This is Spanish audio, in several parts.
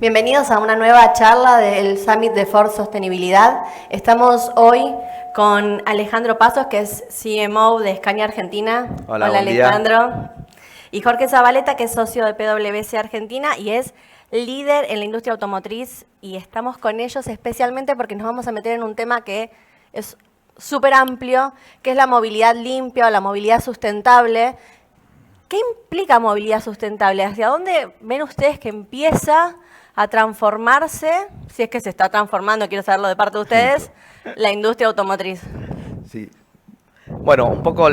Bienvenidos a una nueva charla del Summit de Ford Sostenibilidad. Estamos hoy con Alejandro Pasos, que es CMO de Scania Argentina. Hola, Hola buen día. Alejandro. Y Jorge Zabaleta, que es socio de PwC Argentina y es líder en la industria automotriz. Y estamos con ellos especialmente porque nos vamos a meter en un tema que es súper amplio, que es la movilidad limpia o la movilidad sustentable. ¿Qué implica movilidad sustentable? ¿Hacia dónde ven ustedes que empieza a transformarse, si es que se está transformando, quiero saberlo de parte de ustedes, la industria automotriz? Sí. Bueno, un poco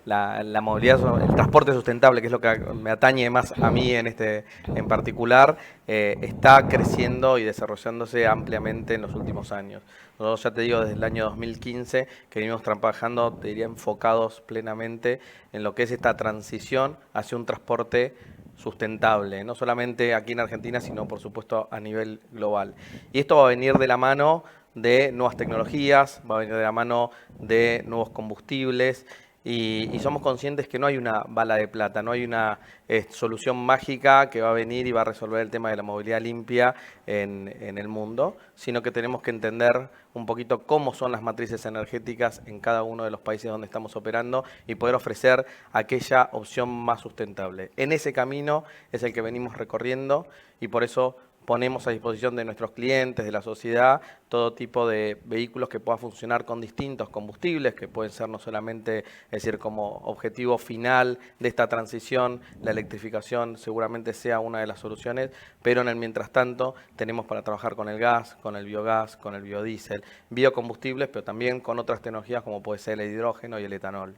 la movilidad, el transporte sustentable, que es lo que me atañe más a mí en particular, está creciendo y desarrollándose ampliamente en los últimos años. Nosotros, ya te digo, desde el año 2015 que venimos trabajando, te diría, enfocados plenamente en lo que es esta transición hacia un transporte sustentable, no solamente aquí en Argentina, sino por supuesto a nivel global. Y esto va a venir de la mano de nuevas tecnologías, va a venir de la mano de nuevos combustibles y somos conscientes que no hay una bala de plata, no hay una solución mágica que va a venir y va a resolver el tema de la movilidad limpia en el mundo, sino que tenemos que entender un poquito cómo son las matrices energéticas en cada uno de los países donde estamos operando y poder ofrecer aquella opción más sustentable. En ese camino es el que venimos recorriendo y por eso ponemos a disposición de nuestros clientes, de la sociedad, todo tipo de vehículos que puedan funcionar con distintos combustibles, que pueden ser no solamente, es decir, como objetivo final de esta transición, la electrificación seguramente sea una de las soluciones, pero en el mientras tanto tenemos para trabajar con el gas, con el biogás, con el biodiesel, biocombustibles, pero también con otras tecnologías como puede ser el hidrógeno y el etanol.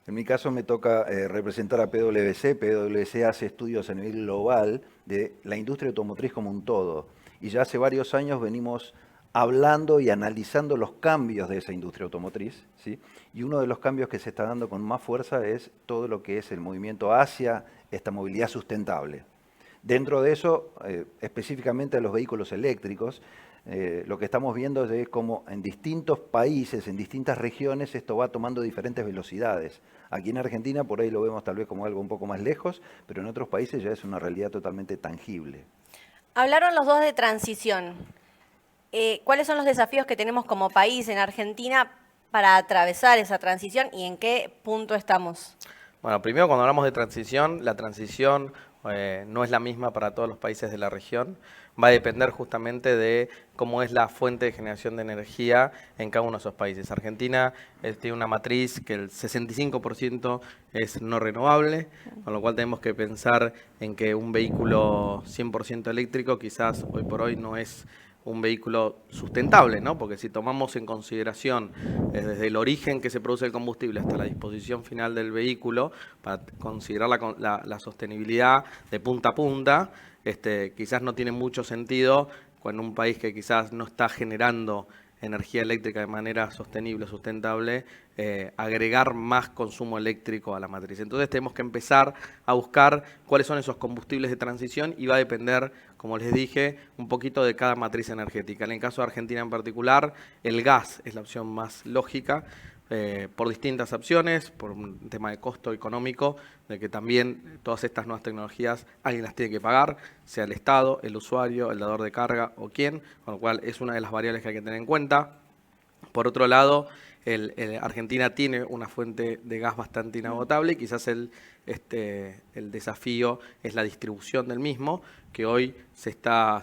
En mi caso me toca representar a PwC. PwC hace estudios a nivel global de la industria automotriz como un todo. Y ya hace varios años venimos hablando y analizando los cambios de esa industria automotriz, ¿sí? Y uno de los cambios que se está dando con más fuerza es todo lo que es el movimiento hacia esta movilidad sustentable. Dentro de eso, específicamente a los vehículos eléctricos, lo que estamos viendo es cómo en distintos países, en distintas regiones, esto va tomando diferentes velocidades. Aquí en Argentina por ahí lo vemos tal vez como algo un poco más lejos, pero en otros países ya es una realidad totalmente tangible. Hablaron los dos de transición. ¿Cuáles son los desafíos que tenemos como país en Argentina para atravesar esa transición y en qué punto estamos? Bueno, primero cuando hablamos de transición, la transición no es la misma para todos los países de la región. Va a depender justamente de cómo es la fuente de generación de energía en cada uno de esos países. Argentina tiene una matriz que el 65% es no renovable, con lo cual tenemos que pensar en que un vehículo 100% eléctrico quizás hoy por hoy no es un vehículo sustentable, ¿no? Porque si tomamos en consideración desde el origen que se produce el combustible hasta la disposición final del vehículo, para considerar la sostenibilidad de punta a punta, quizás no tiene mucho sentido con un país que quizás no está generando energía eléctrica de manera sostenible, sustentable, agregar más consumo eléctrico a la matriz. Entonces tenemos que empezar a buscar cuáles son esos combustibles de transición y va a depender, como les dije, un poquito de cada matriz energética. En el caso de Argentina en particular, el gas es la opción más lógica, por distintas opciones, por un tema de costo económico, de que también todas estas nuevas tecnologías alguien las tiene que pagar, sea el Estado, el usuario, el dador de carga o quién, con lo cual es una de las variables que hay que tener en cuenta. Por otro lado, Argentina tiene una fuente de gas bastante inagotable y quizás el desafío es la distribución del mismo, que hoy se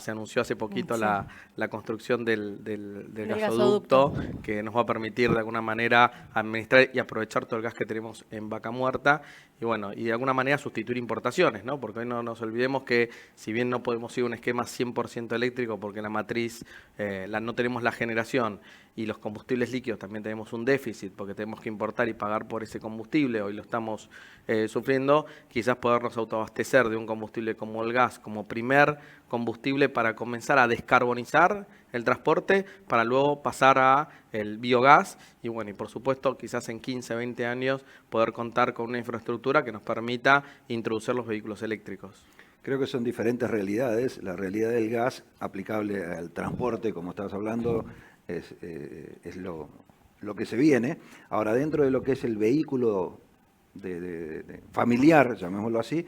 anunció hace poquito Sí. la construcción del gasoducto, que nos va a permitir de alguna manera administrar y aprovechar todo el gas que tenemos en Vaca Muerta y bueno, y de alguna manera sustituir importaciones, ¿no? Porque hoy no nos olvidemos que si bien no podemos ir a un esquema 100% eléctrico porque la matriz no tenemos la generación y los combustibles líquidos también tenemos un déficit porque tenemos que importar y pagar por ese combustible, hoy lo estamos sufriendo, quizás podernos autoabastecer de un combustible como el gas como primer combustible para comenzar a descarbonizar el transporte para luego pasar a el biogás y bueno, y por supuesto quizás en 15, 20 años poder contar con una infraestructura que nos permita introducir los vehículos eléctricos. Creo que son diferentes realidades. La realidad del gas aplicable al transporte, como estabas hablando, es lo que se viene. Ahora, dentro de lo que es el vehículo familiar, llamémoslo así,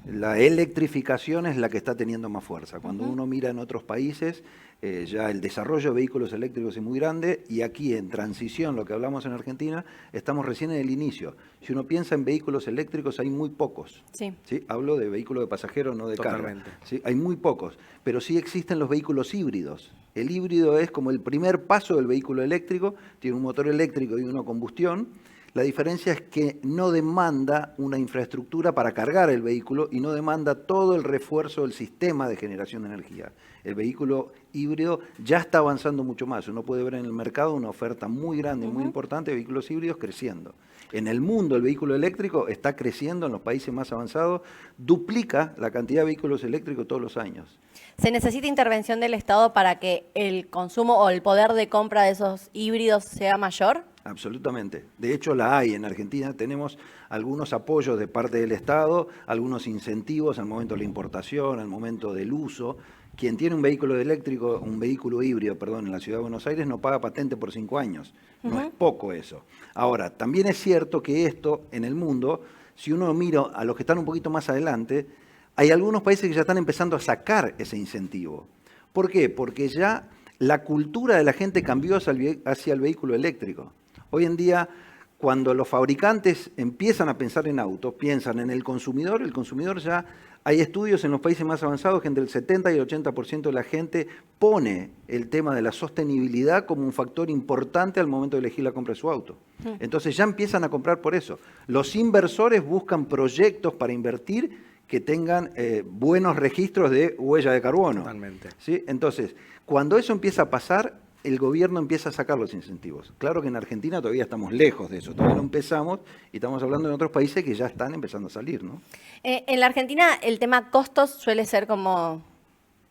La electrificación es la que está teniendo más fuerza. Cuando uno mira en otros países, ya el desarrollo de vehículos eléctricos es muy grande y aquí en transición, lo que hablamos en Argentina, estamos recién en el inicio. Si uno piensa en vehículos eléctricos, hay muy pocos. Sí. ¿Sí? Hablo de vehículos de pasajeros, no de Totalmente. carga. ¿Sí? Hay muy pocos, pero sí existen los vehículos híbridos. El híbrido es como el primer paso del vehículo eléctrico, tiene un motor eléctrico y una combustión. La diferencia es que no demanda una infraestructura para cargar el vehículo y no demanda todo el refuerzo del sistema de generación de energía. El vehículo híbrido ya está avanzando mucho más. Uno puede ver en el mercado una oferta muy grande, muy importante de vehículos híbridos creciendo. En el mundo el vehículo eléctrico está creciendo en los países más avanzados, duplica la cantidad de vehículos eléctricos todos los años. ¿Se necesita intervención del Estado para que el consumo o el poder de compra de esos híbridos sea mayor? Absolutamente. De hecho, la hay en Argentina. Tenemos algunos apoyos de parte del Estado, algunos incentivos al momento de la importación, al momento del uso. Quien tiene un vehículo eléctrico, un vehículo híbrido, perdón, en la Ciudad de Buenos Aires no paga patente por 5 años. No es poco eso. Ahora, también es cierto que esto en el mundo, si uno mira a los que están un poquito más adelante, hay algunos países que ya están empezando a sacar ese incentivo. ¿Por qué? Porque ya la cultura de la gente cambió hacia el vehículo eléctrico. Hoy en día, cuando los fabricantes empiezan a pensar en autos, piensan en el consumidor ya, hay estudios en los países más avanzados que entre el 70 y el 80% de la gente pone el tema de la sostenibilidad como un factor importante al momento de elegir la compra de su auto. Entonces ya empiezan a comprar por eso. Los inversores buscan proyectos para invertir que tengan buenos registros de huella de carbono. Totalmente. ¿Sí? Entonces, cuando eso empieza a pasar, el gobierno empieza a sacar los incentivos. Claro que en Argentina todavía estamos lejos de eso, todavía no empezamos y estamos hablando de otros países que ya están empezando a salir, ¿no? En la Argentina el tema costos suele ser como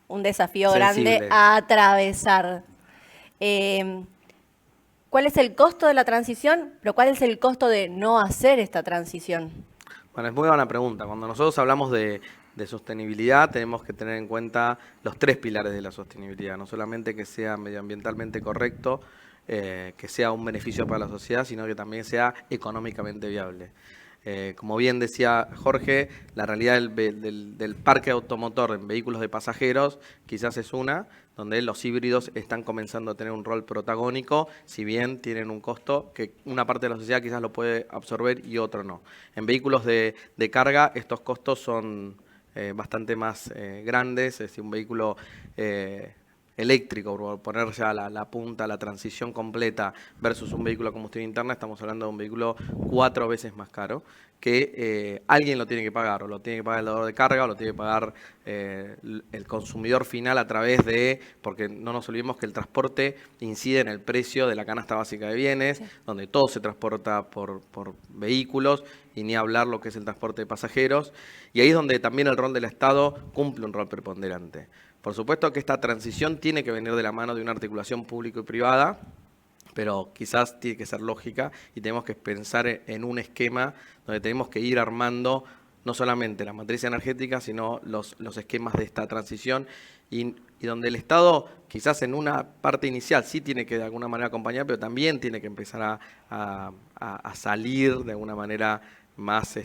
un desafío Sensible. grande a atravesar. ¿Cuál es el costo de la transición? Pero ¿cuál es el costo de no hacer esta transición? Bueno, es muy buena pregunta. Cuando nosotros hablamos de sostenibilidad, tenemos que tener en cuenta los 3 pilares de la sostenibilidad. No solamente que sea medioambientalmente correcto, que sea un beneficio para la sociedad, sino que también sea económicamente viable. Como bien decía Jorge, la realidad del parque automotor en vehículos de pasajeros quizás es una, donde los híbridos están comenzando a tener un rol protagónico, si bien tienen un costo que una parte de la sociedad quizás lo puede absorber y otro no. En vehículos de carga estos costos son bastante más grandes, es decir, un vehículo eléctrico, por poner ya la punta, la transición completa versus un vehículo a combustión interna, estamos hablando de un vehículo 4 veces más caro, que alguien lo tiene que pagar, o lo tiene que pagar el dador de carga, o lo tiene que pagar el consumidor final a través de, porque no nos olvidemos que el transporte incide en el precio de la canasta básica de bienes, sí, donde todo se transporta por vehículos, y ni hablar lo que es el transporte de pasajeros, y ahí es donde también el rol del Estado cumple un rol preponderante. Por supuesto que esta transición tiene que venir de la mano de una articulación público y privada, pero quizás tiene que ser lógica y tenemos que pensar en un esquema donde tenemos que ir armando no solamente la matriz energética, sino los esquemas de esta transición y donde el Estado quizás en una parte inicial sí tiene que de alguna manera acompañar, pero también tiene que empezar a salir de alguna manera más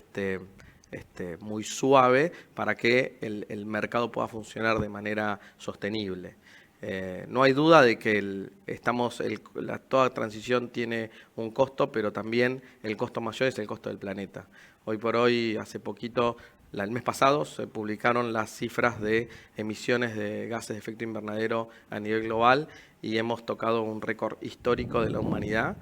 muy suave para que el mercado pueda funcionar de manera sostenible. No hay duda de que toda transición tiene un costo, pero también el costo mayor es el costo del planeta. Hoy por hoy, hace poquito, el mes pasado, se publicaron las cifras de emisiones de gases de efecto invernadero a nivel global y hemos tocado un récord histórico de la humanidad,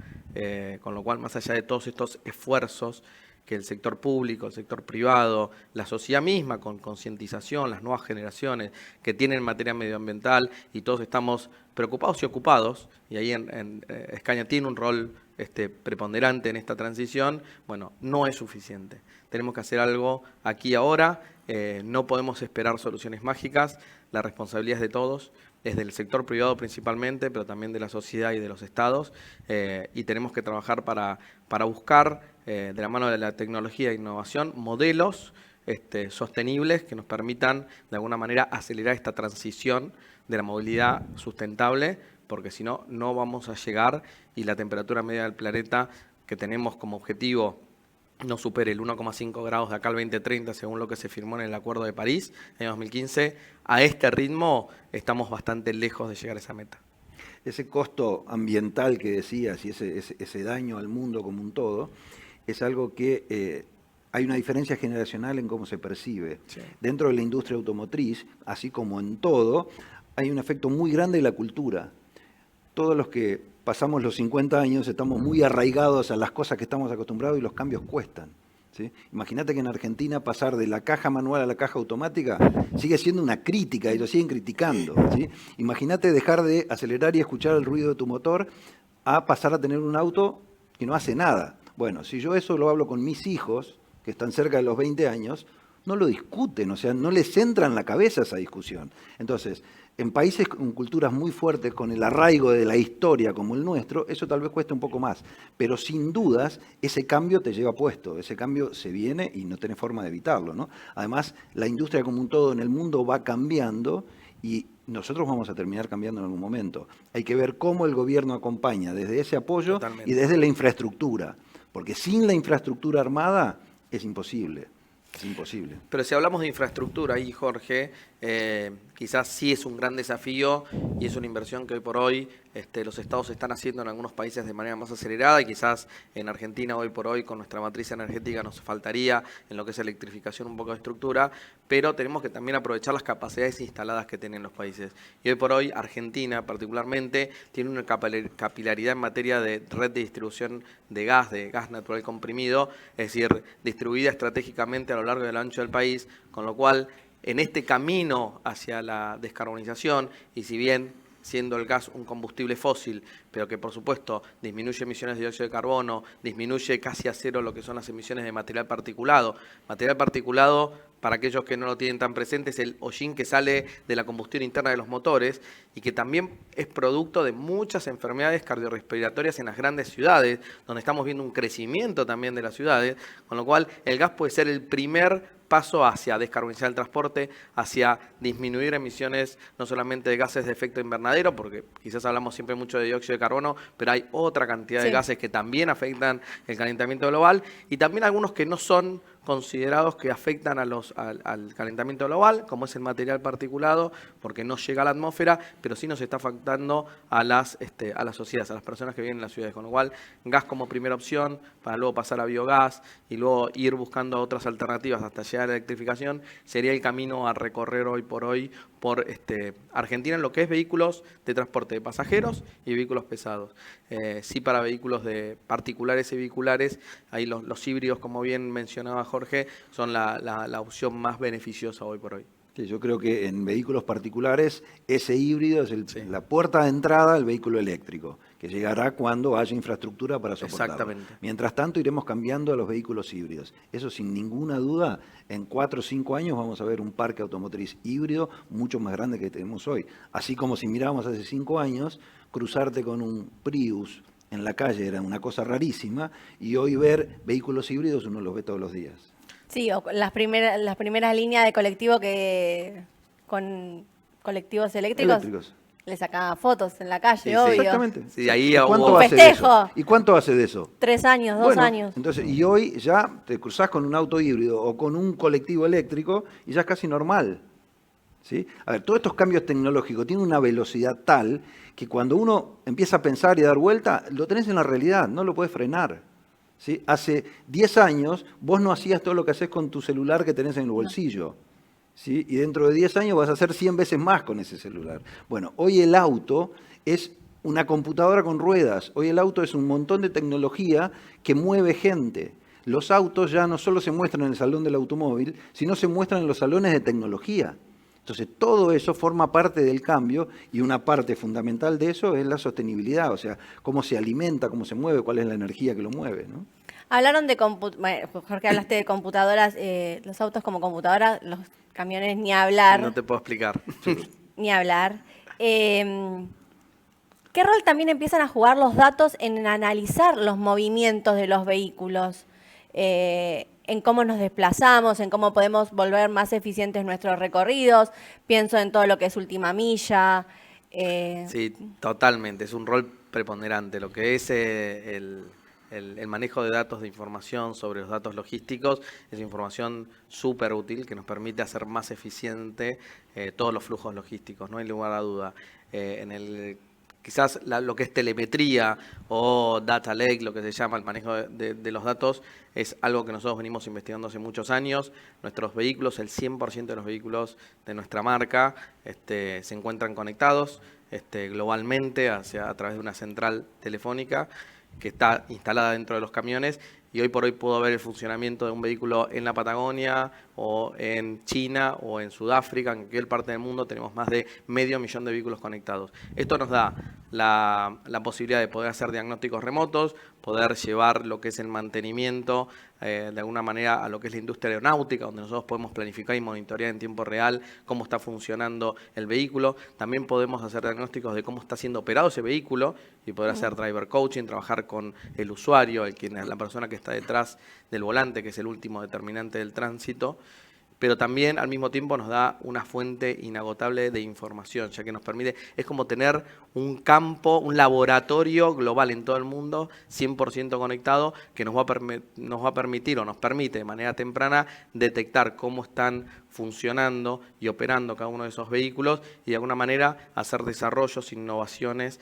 con lo cual, más allá de todos estos esfuerzos que el sector público, el sector privado, la sociedad misma con concientización, las nuevas generaciones que tienen materia medioambiental y todos estamos preocupados y ocupados, y ahí Escaña tiene un rol preponderante en esta transición, bueno, no es suficiente. Tenemos que hacer algo aquí ahora, no podemos esperar soluciones mágicas, la responsabilidad es de todos, es del sector privado principalmente, pero también de la sociedad y de los estados, y tenemos que trabajar para buscar, de la mano de la tecnología e innovación, modelos sostenibles que nos permitan de alguna manera acelerar esta transición de la movilidad sustentable, porque si no, no vamos a llegar y la temperatura media del planeta que tenemos como objetivo no supere el 1,5 grados de acá al 2030, según lo que se firmó en el Acuerdo de París en 2015, a este ritmo estamos bastante lejos de llegar a esa meta. Ese costo ambiental que decías y ese daño al mundo como un todo, es algo que hay una diferencia generacional en cómo se percibe. Sí. Dentro de la industria automotriz, así como en todo, hay un efecto muy grande en la cultura. Todos los que pasamos los 50 años estamos muy arraigados a las cosas que estamos acostumbrados y los cambios cuestan, ¿sí? Imagínate que en Argentina pasar de la caja manual a la caja automática sigue siendo una crítica, ellos siguen criticando, ¿sí? Imagínate dejar de acelerar y escuchar el ruido de tu motor a pasar a tener un auto que no hace nada. Bueno, si yo eso lo hablo con mis hijos, que están cerca de los 20 años, no lo discuten, o sea, no les entra en la cabeza esa discusión. Entonces, en países con culturas muy fuertes, con el arraigo de la historia como el nuestro, eso tal vez cueste un poco más. Pero sin dudas, ese cambio te lleva puesto, ese cambio se viene y no tenés forma de evitarlo, ¿no? Además, la industria como un todo en el mundo va cambiando y nosotros vamos a terminar cambiando en algún momento. Hay que ver cómo el gobierno acompaña desde ese apoyo Totalmente. y desde la infraestructura, porque sin la infraestructura armada es imposible. Es imposible. Pero si hablamos de infraestructura ahí, Jorge, quizás sí es un gran desafío y es una inversión que hoy por hoy los estados están haciendo en algunos países de manera más acelerada y quizás en Argentina hoy por hoy con nuestra matriz energética nos faltaría en lo que es electrificación un poco de estructura, pero tenemos que también aprovechar las capacidades instaladas que tienen los países. Y hoy por hoy Argentina particularmente tiene una capilaridad en materia de red de distribución de gas natural comprimido, es decir, distribuida estratégicamente a lo largo y lo ancho del país, con lo cual en este camino hacia la descarbonización, y si bien siendo el gas un combustible fósil, pero que por supuesto disminuye emisiones de dióxido de carbono, disminuye casi a cero lo que son las emisiones de material particulado. Material particulado, para aquellos que no lo tienen tan presente, es el hollín que sale de la combustión interna de los motores y que también es producto de muchas enfermedades cardiorrespiratorias en las grandes ciudades, donde estamos viendo un crecimiento también de las ciudades, con lo cual el gas puede ser el primer paso hacia descarbonizar el transporte, hacia disminuir emisiones no solamente de gases de efecto invernadero, porque quizás hablamos siempre mucho de dióxido de carbono, pero hay otra cantidad de gases que también afectan el calentamiento global y también algunos que no son considerados que afectan al calentamiento global, como es el material particulado, porque no llega a la atmósfera, pero sí nos está afectando a las sociedades, a las personas que viven en las ciudades. Con lo cual, gas como primera opción, para luego pasar a biogás y luego ir buscando otras alternativas hasta llegar a la electrificación, sería el camino a recorrer hoy por Argentina en lo que es vehículos de transporte de pasajeros y vehículos pesados. Sí, para vehículos de particulares y vehiculares, ahí los híbridos, como bien mencionaba Jorge, son la opción más beneficiosa hoy por hoy. Sí, yo creo que en vehículos particulares ese híbrido es la puerta de entrada al vehículo eléctrico, que llegará cuando haya infraestructura para soportarlo. Exactamente. Mientras tanto iremos cambiando a los vehículos híbridos. Eso sin ninguna duda, en 4 o 5 años vamos a ver un parque automotriz híbrido mucho más grande que tenemos hoy. Así como si mirábamos hace 5 años, cruzarte con un Prius en la calle era una cosa rarísima y hoy ver vehículos híbridos uno los ve todos los días. Sí, o las primeras líneas de colectivo con colectivos eléctricos. Le sacaban fotos en la calle, sí, obvio. Exactamente. Sí, ahí ¿Cuánto un hace de festejo. eso? ¿Y cuánto hace de eso? 3 años, 2 años. Entonces, y hoy ya te cruzás con un auto híbrido o con un colectivo eléctrico y ya es casi normal. ¿Sí? A ver, todos estos cambios tecnológicos tienen una velocidad tal que cuando uno empieza a pensar y a dar vuelta, lo tenés en la realidad, no lo puedes frenar. ¿Sí? Hace 10 años vos no hacías todo lo que haces con tu celular que tenés en el bolsillo. ¿Sí? Y dentro de 10 años vas a hacer 100 veces más con ese celular. Bueno, hoy el auto es una computadora con ruedas. Hoy el auto es un montón de tecnología que mueve gente. Los autos ya no solo se muestran en el salón del automóvil, sino se muestran en los salones de tecnología. Entonces, todo eso forma parte del cambio y una parte fundamental de eso es la sostenibilidad, o sea, cómo se alimenta, cómo se mueve, cuál es la energía que lo mueve, ¿no? Hablaron de Jorge, hablaste de computadoras, los autos como computadoras, los camiones ni hablar. No te puedo explicar. Ni hablar. ¿Qué rol también empiezan a jugar los datos en analizar los movimientos de los vehículos? En cómo nos desplazamos, en cómo podemos volver más eficientes nuestros recorridos. Pienso en todo lo que es última milla. Sí, totalmente. Es un rol preponderante. Lo que es el manejo de datos, de información sobre los datos logísticos, es información súper útil que nos permite hacer más eficiente todos los flujos logísticos, no hay lugar a duda. Quizás lo que es telemetría o data lake, lo que se llama el manejo de los datos, es algo que nosotros venimos investigando hace muchos años. Nuestros vehículos, el 100% de los vehículos de nuestra marca se encuentran conectados globalmente a través de una central telefónica que está instalada dentro de los camiones, y hoy por hoy puedo ver el funcionamiento de un vehículo en la Patagonia o en China o en Sudáfrica, en cualquier parte del mundo tenemos más de 500.000 de vehículos conectados. Esto nos da la posibilidad de poder hacer diagnósticos remotos, poder llevar lo que es el mantenimiento de alguna manera a lo que es la industria aeronáutica, donde nosotros podemos planificar y monitorear en tiempo real cómo está funcionando el vehículo. También podemos hacer diagnósticos de cómo está siendo operado ese vehículo y poder hacer driver coaching, trabajar con el usuario, la persona que está detrás del volante, que es el último determinante del tránsito. Pero también al mismo tiempo nos da una fuente inagotable de información, ya que nos permite, es como tener un campo, un laboratorio global en todo el mundo, 100% conectado, que nos va a permitir o nos permite de manera temprana detectar cómo están funcionando y operando cada uno de esos vehículos y de alguna manera hacer desarrollos, innovaciones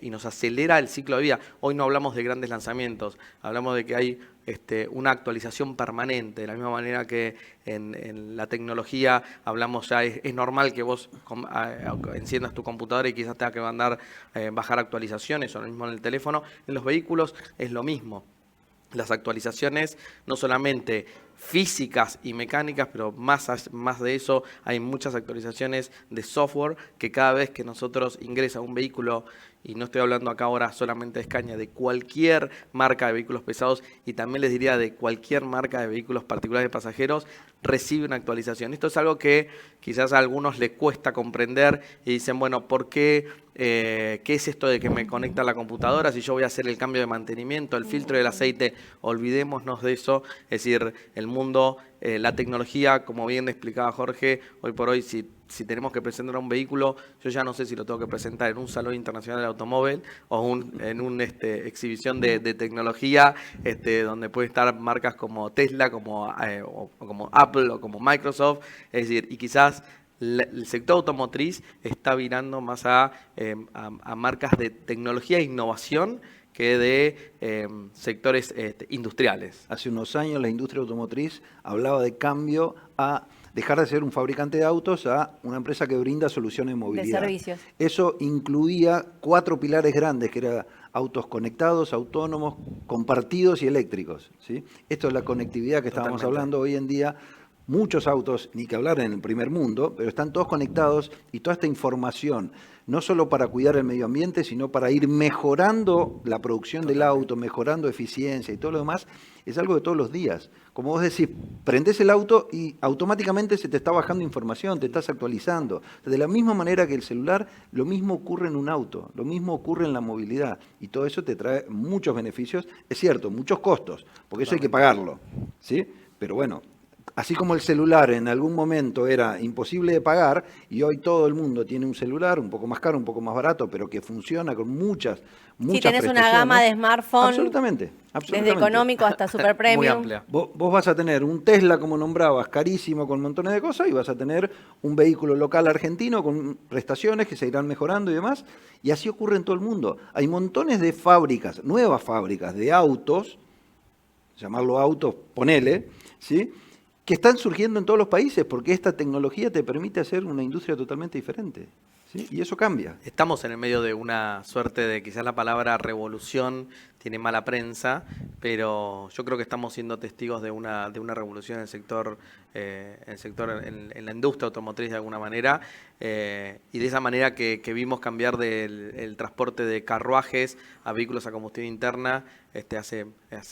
y nos acelera el ciclo de vida. Hoy no hablamos de grandes lanzamientos, hablamos de que hay una actualización permanente, de la misma manera que en la tecnología hablamos ya, es normal que vos enciendas tu computadora y quizás tenga que bajar actualizaciones, o lo mismo en el teléfono. En los vehículos es lo mismo. Las actualizaciones no solamente físicas y mecánicas, pero más de eso hay muchas actualizaciones de software que cada vez que nosotros ingresa un vehículo, y no estoy hablando acá ahora solamente de Scania, de cualquier marca de vehículos pesados y también les diría de cualquier marca de vehículos particulares de pasajeros, recibe una actualización. Esto es algo que quizás a algunos les cuesta comprender y dicen, bueno, ¿por qué? ¿Qué es esto de que me conecta la computadora si yo voy a hacer el cambio de mantenimiento, el filtro del aceite? Olvidémonos de eso. Es decir, el mundo, la tecnología, como bien explicaba Jorge, hoy por hoy si tenemos que presentar un vehículo, yo ya no sé si lo tengo que presentar en un salón internacional del automóvil o en una exhibición de tecnología donde pueden estar marcas como Tesla, como Apple o como Microsoft. Es decir, y quizás el sector automotriz está virando más a marcas de tecnología e innovación que de sectores industriales. Hace unos años la industria automotriz hablaba de cambio a dejar de ser un fabricante de autos a una empresa que brinda soluciones de movilidad. De servicios. Eso incluía 4 pilares grandes, que eran autos conectados, autónomos, compartidos y eléctricos, ¿sí? Esto es la conectividad que estábamos hablando hoy en día. Muchos autos, ni que hablar en el primer mundo, pero están todos conectados y toda esta información, no solo para cuidar el medio ambiente, sino para ir mejorando la producción del auto, mejorando eficiencia y todo lo demás, es algo de todos los días. Como vos decís, prendés el auto y automáticamente se te está bajando información, te estás actualizando. De la misma manera que el celular, lo mismo ocurre en un auto, lo mismo ocurre en la movilidad. Y todo eso te trae muchos beneficios, es cierto, muchos costos, porque eso hay que pagarlo, ¿sí? Pero bueno, así como el celular en algún momento era imposible de pagar y hoy todo el mundo tiene un celular un poco más caro, un poco más barato, pero que funciona con muchas si tenés una gama de smartphones, absolutamente. Desde económico hasta super premium. Muy amplia. Vos vas a tener un Tesla, como nombrabas, carísimo, con montones de cosas, y vas a tener un vehículo local argentino con prestaciones que se irán mejorando y demás. Y así ocurre en todo el mundo. Hay montones de fábricas, nuevas fábricas de autos, llamarlo autos, ponele, ¿sí?, que están surgiendo en todos los países, porque esta tecnología te permite hacer una industria totalmente diferente, ¿sí? Y eso cambia. Estamos en el medio de una suerte de, quizás la palabra revolución tiene mala prensa, pero yo creo que estamos siendo testigos de una revolución en el sector, en la industria automotriz de alguna manera, y de esa manera que vimos cambiar del transporte de carruajes a vehículos a combustión interna hace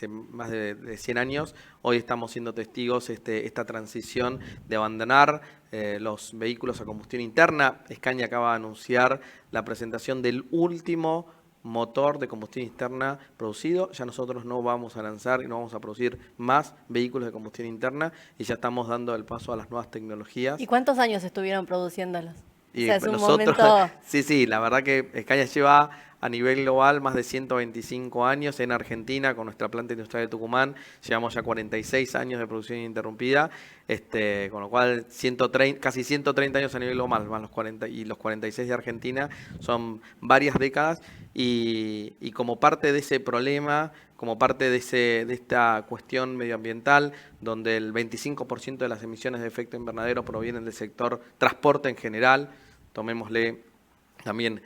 más de 100 años. Hoy estamos siendo testigos esta transición de abandonar los vehículos a combustión interna. Scania acaba de anunciar la presentación del último motor de combustión interna producido. Ya nosotros no vamos a lanzar y no vamos a producir más vehículos de combustión interna y ya estamos dando el paso a las nuevas tecnologías. ¿Y cuántos años estuvieron produciéndolos? Y o sea, es un nosotros, momento... sí, la verdad que Scania lleva a nivel global más de 125 años. En Argentina, con nuestra planta industrial de Tucumán, llevamos ya 46 años de producción ininterrumpida, con lo cual casi 130 años a nivel global, más los 40 y los 46 de Argentina, son varias décadas, y como parte de ese problema, como parte de esta cuestión medioambiental, donde el 25% de las emisiones de efecto invernadero provienen del sector transporte en general, tomémosle también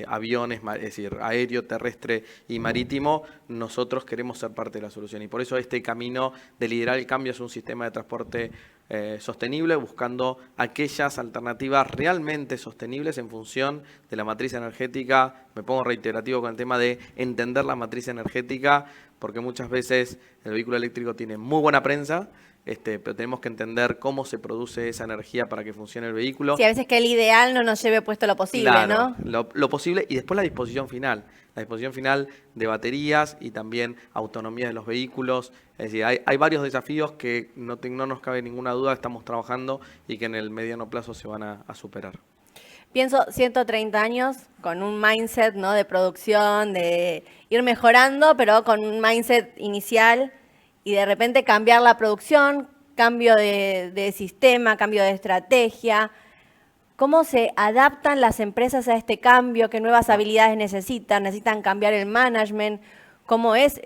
aviones, es decir, aéreo, terrestre y marítimo, nosotros queremos ser parte de la solución. Y por eso este camino de liderar el cambio es un sistema de transporte sostenible, buscando aquellas alternativas realmente sostenibles en función de la matriz energética. Me pongo reiterativo con el tema de entender la matriz energética, porque muchas veces el vehículo eléctrico tiene muy buena prensa, pero tenemos que entender cómo se produce esa energía para que funcione el vehículo. Sí, a veces que el ideal no nos lleve puesto lo posible, Claro, ¿no? lo posible, y después la disposición final. La disposición final de baterías y también autonomía de los vehículos. Es decir, hay varios desafíos que no nos cabe ninguna duda, estamos trabajando y que en el mediano plazo se van a superar. Pienso 130 años con un mindset, ¿no?, de producción, de ir mejorando, pero con un mindset inicial, y de repente cambiar la producción, cambio de sistema, cambio de estrategia. ¿Cómo se adaptan las empresas a este cambio? ¿Qué nuevas habilidades necesitan? ¿Necesitan cambiar el management? ¿Cómo es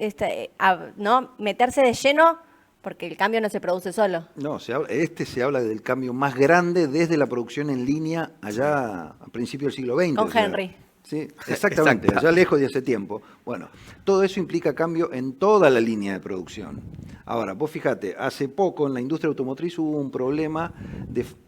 ¿no?, meterse de lleno? Porque el cambio no se produce solo. No, se habla del cambio más grande desde la producción en línea allá a principios del siglo XX. Con Henry. Sí, exactamente, allá lejos de hace tiempo. Bueno, todo eso implica cambio en toda la línea de producción. Ahora, vos fíjate, hace poco en la industria automotriz hubo un problema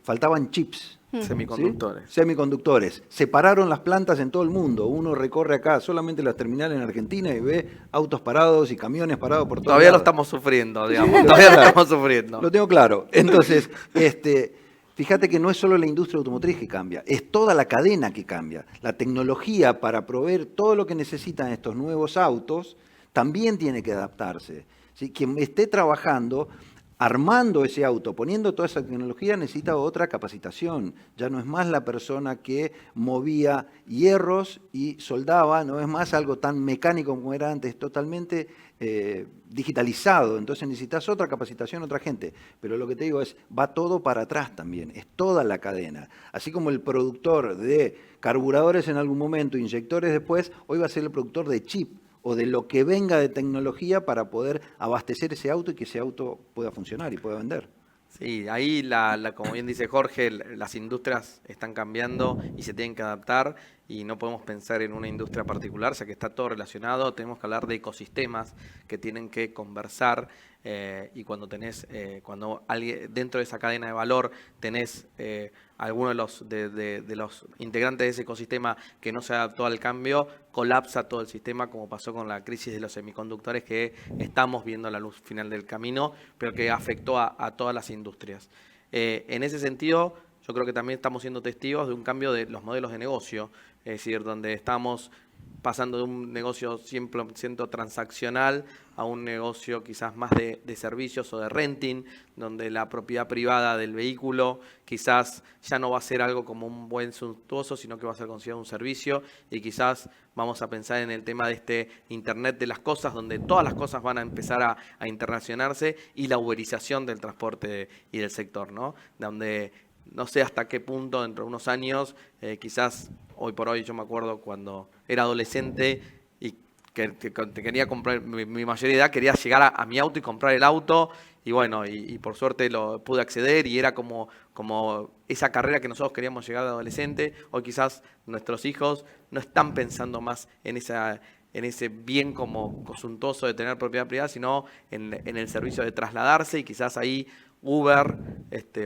faltaban chips. Semiconductores. ¿Sí? Semiconductores. Separaron las plantas en todo el mundo. Uno recorre acá solamente las terminales en Argentina y ve autos parados y camiones parados por todos Todavía lados. lo estamos sufriendo, digamos. Todavía lo estamos sufriendo. Lo tengo claro. Entonces, fíjate que no es solo la industria automotriz que cambia, es toda la cadena que cambia. La tecnología para proveer todo lo que necesitan estos nuevos autos también tiene que adaptarse. ¿Sí? Quien esté trabajando, armando ese auto, poniendo toda esa tecnología, necesita otra capacitación. Ya no es más la persona que movía hierros y soldaba, no es más algo tan mecánico como era antes, totalmente digitalizado. Entonces necesitas otra capacitación, otra gente. Pero lo que te digo es, va todo para atrás también, es toda la cadena. Así como el productor de carburadores en algún momento, inyectores después, hoy va a ser el productor de chip, o de lo que venga de tecnología para poder abastecer ese auto y que ese auto pueda funcionar y pueda vender. Sí, ahí, como bien dice Jorge, las industrias están cambiando y se tienen que adaptar, y no podemos pensar en una industria particular, ya que está todo relacionado. Tenemos que hablar de ecosistemas que tienen que conversar, y cuando alguien dentro de esa cadena de valor tenés alguno de los integrantes de ese ecosistema que no se adaptó al cambio, colapsa todo el sistema, como pasó con la crisis de los semiconductores, que estamos viendo la luz final del camino, pero que afectó a todas las industrias. En ese sentido, yo creo que también estamos siendo testigos de un cambio de los modelos de negocio, es decir, donde estamos pasando de un negocio 100% transaccional a un negocio quizás más de servicios o de renting, donde la propiedad privada del vehículo quizás ya no va a ser algo como un buen suntuoso, sino que va a ser considerado un servicio, y quizás vamos a pensar en el tema de este Internet de las cosas, donde todas las cosas van a empezar a internacionarse, y la uberización del transporte y del sector, ¿no? Donde no sé hasta qué punto dentro de unos años, quizás hoy por hoy, yo me acuerdo cuando era adolescente y que quería comprar, mi mayoría de edad quería llegar a mi auto y comprar el auto, y bueno, y por suerte lo pude acceder, y era como esa carrera que nosotros queríamos llegar de adolescente. Hoy quizás nuestros hijos no están pensando más en ese bien como suntuoso de tener propiedad privada, sino en el servicio de trasladarse, y quizás ahí Uber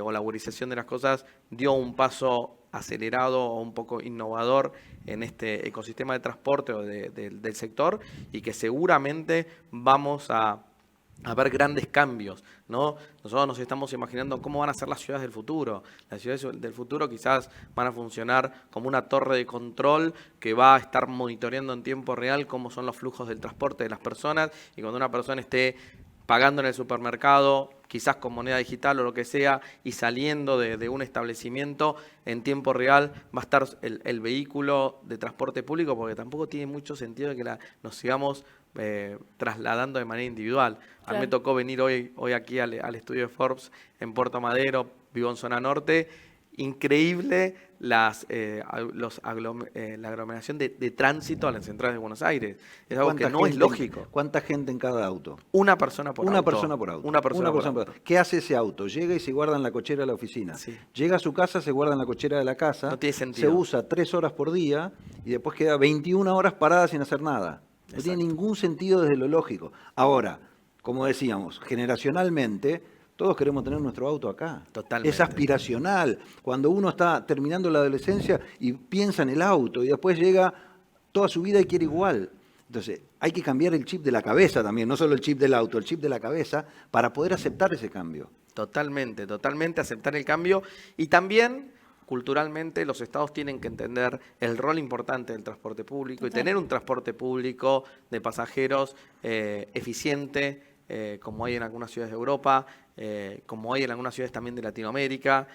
o la uberización de las cosas dio un paso acelerado o un poco innovador en este ecosistema de transporte o del sector, y que seguramente vamos a ver grandes cambios, ¿no? Nosotros nos estamos imaginando cómo van a ser las ciudades del futuro. Las ciudades del futuro quizás van a funcionar como una torre de control que va a estar monitoreando en tiempo real cómo son los flujos del transporte de las personas, y cuando una persona esté pagando en el supermercado, quizás con moneda digital o lo que sea, y saliendo de un establecimiento en tiempo real va a estar el vehículo de transporte público, porque tampoco tiene mucho sentido de que nos sigamos trasladando de manera individual. A mí me tocó venir hoy aquí al estudio de Forbes en Puerto Madero, vivo en zona norte. Increíble la aglomeración de tránsito a las centrales de Buenos Aires. Es algo que no es lógico. ¿Cuánta gente en cada auto? Una persona por auto. Una persona por auto. Una persona por auto. ¿Qué hace ese auto? Llega y se guarda en la cochera de la oficina. Sí. Llega a su casa, se guarda en la cochera de la casa. No tiene sentido. Se usa 3 horas por día y después queda 21 horas parada sin hacer nada. No tiene ningún sentido desde lo lógico. Ahora, como decíamos, generacionalmente, todos queremos tener nuestro auto acá. Totalmente. Es aspiracional. Cuando uno está terminando la adolescencia y piensa en el auto y después llega toda su vida y quiere igual. Entonces, hay que cambiar el chip de la cabeza también, no solo el chip del auto, el chip de la cabeza, para poder aceptar ese cambio. Totalmente, totalmente aceptar el cambio. Y también, culturalmente, los estados tienen que entender el rol importante del transporte público y tener un transporte público de pasajeros eficiente, como hay en algunas ciudades de Europa, como hay en algunas ciudades también de Latinoamérica.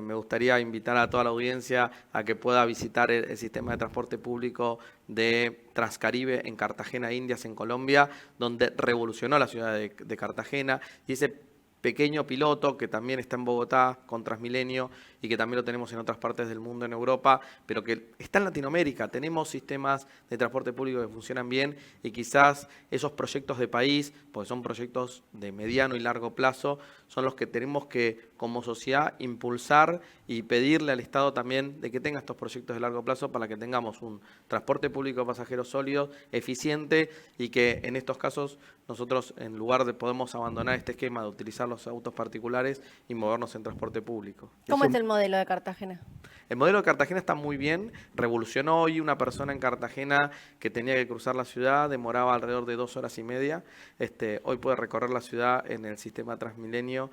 Me gustaría invitar a toda la audiencia a que pueda visitar el sistema de transporte público de Transcaribe en Cartagena, Indias, en Colombia, donde revolucionó la ciudad de Cartagena. Y ese pequeño piloto que también está en Bogotá con Transmilenio y que también lo tenemos en otras partes del mundo, en Europa, pero que está en Latinoamérica. Tenemos sistemas de transporte público que funcionan bien y quizás esos proyectos de país, porque son proyectos de mediano y largo plazo, son los que tenemos que como sociedad impulsar y pedirle al Estado también de que tenga estos proyectos de largo plazo para que tengamos un transporte público de pasajeros sólido, eficiente, y que en estos casos nosotros, en lugar de podemos abandonar este esquema de utilizar los autos particulares y movernos en transporte público. ¿Cómo es el modelo de Cartagena? El modelo de Cartagena está muy bien. Revolucionó hoy una persona en Cartagena que tenía que cruzar la ciudad, demoraba alrededor de 2 horas y media. Hoy puede recorrer la ciudad en el sistema Transmilenio,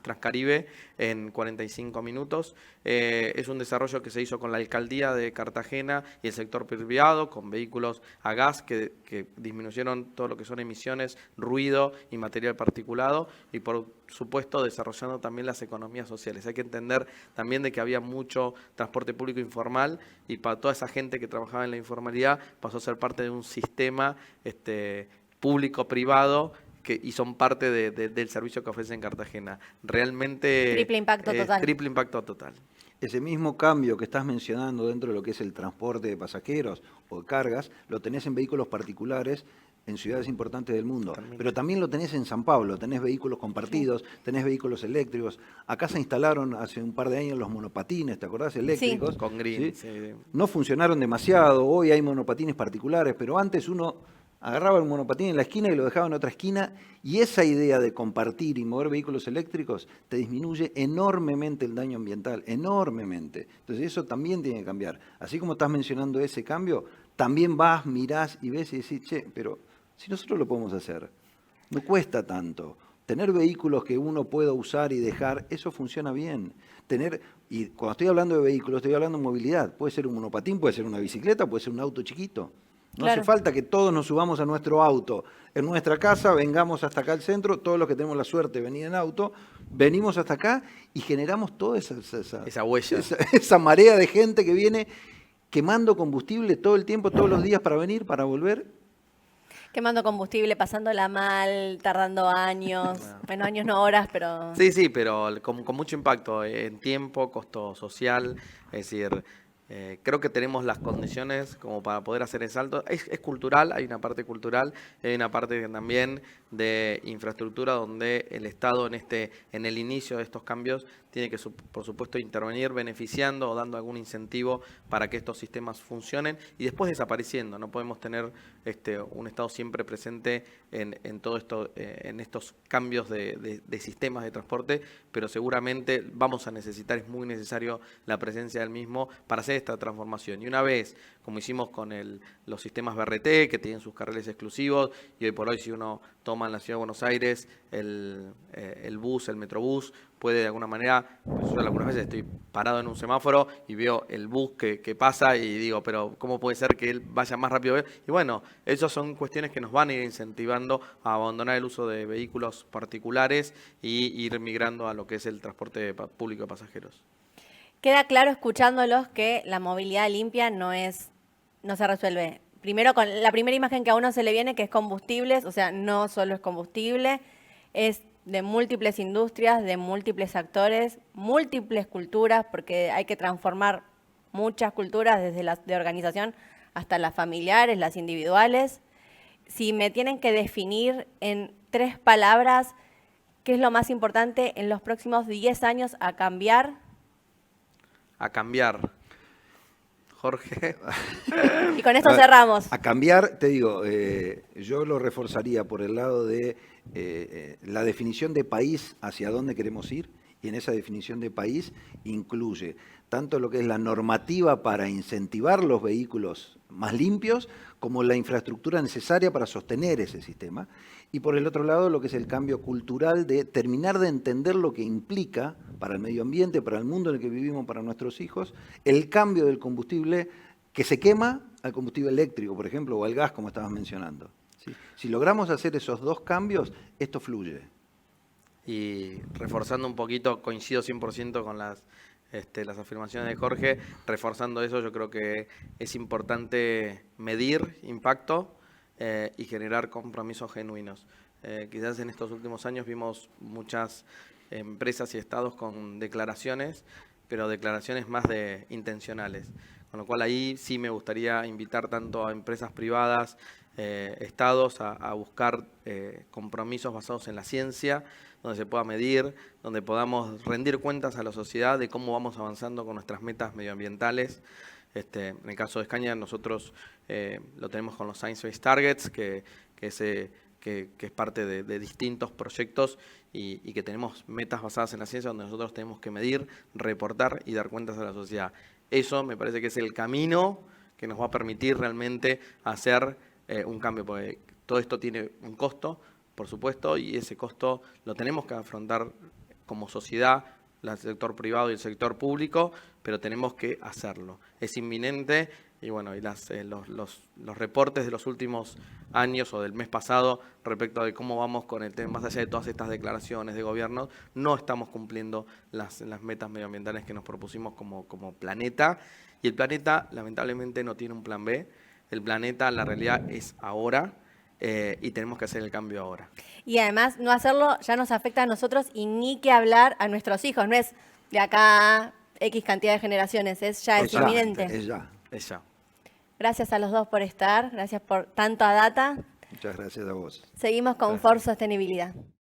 Transcaribe, en 45 minutos. Es un desarrollo que se hizo con la alcaldía de Cartagena y el sector privado, con vehículos a gas que disminuyeron todo lo que son emisiones, ruido y material particulado, y por supuesto desarrollando también las economías sociales. Hay que entender también de que había mucho transporte público informal, y para toda esa gente que trabajaba en la informalidad pasó a ser parte de un sistema público-privado y son parte del servicio que ofrece en Cartagena. Realmente Triple impacto total. Triple impacto total. Ese mismo cambio que estás mencionando dentro de lo que es el transporte de pasajeros o de cargas, lo tenés en vehículos particulares en ciudades importantes del mundo. Pero también lo tenés en San Pablo, tenés vehículos compartidos, tenés vehículos eléctricos. Acá se instalaron hace un par de años los monopatines, ¿te acordás? Eléctricos. Sí. Con Green. ¿Sí? Sí. No funcionaron demasiado, hoy hay monopatines particulares, pero antes uno agarraba el monopatín en la esquina y lo dejaba en otra esquina, y esa idea de compartir y mover vehículos eléctricos te disminuye enormemente el daño ambiental, enormemente. Entonces eso también tiene que cambiar. Así como estás mencionando ese cambio, también vas, mirás y ves y decís, che, pero si nosotros lo podemos hacer, no cuesta tanto. Tener vehículos que uno pueda usar y dejar, eso funciona bien. Y cuando estoy hablando de vehículos, estoy hablando de movilidad. Puede ser un monopatín, puede ser una bicicleta, puede ser un auto chiquito. No hace falta que todos nos subamos a nuestro auto en nuestra casa, vengamos hasta acá al centro, todos los que tenemos la suerte de venir en auto, venimos hasta acá y generamos toda esa huella. Esa marea de gente que viene quemando combustible todo el tiempo, todos los días para venir, para volver. Quemando combustible, pasándola mal, tardando años. Bueno, años no horas, pero... Sí, pero con mucho impacto en tiempo, costo social, es decir... creo que tenemos las condiciones como para poder hacer el salto. Es cultural, hay una parte cultural, hay una parte también de infraestructura donde el Estado en el inicio de estos cambios tiene que, por supuesto, intervenir beneficiando o dando algún incentivo para que estos sistemas funcionen y después desapareciendo. No podemos tener un Estado siempre presente en todo esto, en estos cambios de sistemas de transporte, pero seguramente vamos a necesitar, es muy necesario la presencia del mismo para hacer esta transformación. Y una vez, como hicimos con los sistemas BRT, que tienen sus carriles exclusivos, y hoy por hoy si uno toma en la Ciudad de Buenos Aires el bus, el Metrobús, puede de alguna manera, pues yo algunas veces estoy parado en un semáforo y veo el bus que pasa y digo, pero ¿cómo puede ser que él vaya más rápido? Y bueno, esas son cuestiones que nos van a ir incentivando a abandonar el uso de vehículos particulares y ir migrando a lo que es el transporte público de pasajeros. Queda claro escuchándolos que la movilidad limpia no se resuelve. Primero, con la primera imagen que a uno se le viene, que es combustibles, o sea, no solo es combustible, es de múltiples industrias, de múltiples actores, múltiples culturas, porque hay que transformar muchas culturas, desde las de organización hasta las familiares, las individuales. Si me tienen que definir en 3 palabras qué es lo más importante en los próximos 10 años a cambiar. A cambiar. Jorge. Y con esto cerramos. A cambiar, te digo, yo lo reforzaría por el lado de la definición de país, hacia dónde queremos ir, y en esa definición de país incluye tanto lo que es la normativa para incentivar los vehículos más limpios, como la infraestructura necesaria para sostener ese sistema. Y por el otro lado, lo que es el cambio cultural de terminar de entender lo que implica para el medio ambiente, para el mundo en el que vivimos, para nuestros hijos, el cambio del combustible que se quema al combustible eléctrico, por ejemplo, o al gas, como estabas mencionando. ¿Sí? Si logramos hacer esos 2 cambios, esto fluye. Y reforzando un poquito, coincido 100% con las afirmaciones de Jorge, reforzando eso, yo creo que es importante medir impacto y generar compromisos genuinos. Quizás en estos últimos años vimos muchas empresas y estados con declaraciones, pero declaraciones más intencionales. Con lo cual ahí sí me gustaría invitar tanto a empresas privadas, estados, a buscar compromisos basados en la ciencia, donde se pueda medir, donde podamos rendir cuentas a la sociedad de cómo vamos avanzando con nuestras metas medioambientales. En el caso de Scania, nosotros lo tenemos con los Science Based Targets, que es parte de distintos proyectos y que tenemos metas basadas en la ciencia donde nosotros tenemos que medir, reportar y dar cuentas a la sociedad. Eso me parece que es el camino que nos va a permitir realmente hacer un cambio, porque todo esto tiene un costo, por supuesto, y ese costo lo tenemos que afrontar como sociedad, el sector privado y el sector público, pero tenemos que hacerlo. Es inminente y bueno, y los reportes de los últimos años o del mes pasado respecto de cómo vamos con el tema, más allá de todas estas declaraciones de gobierno, no estamos cumpliendo las metas medioambientales que nos propusimos como planeta, y el planeta lamentablemente no tiene un plan B. El planeta, la realidad es ahora. Y tenemos que hacer el cambio ahora. Y además, no hacerlo ya nos afecta a nosotros y ni que hablar a nuestros hijos. No es de acá X cantidad de generaciones, es inminente. Es ya. Es ya. Gracias a los dos por estar, gracias por tanta data. Muchas gracias a vos. Seguimos con For Sostenibilidad.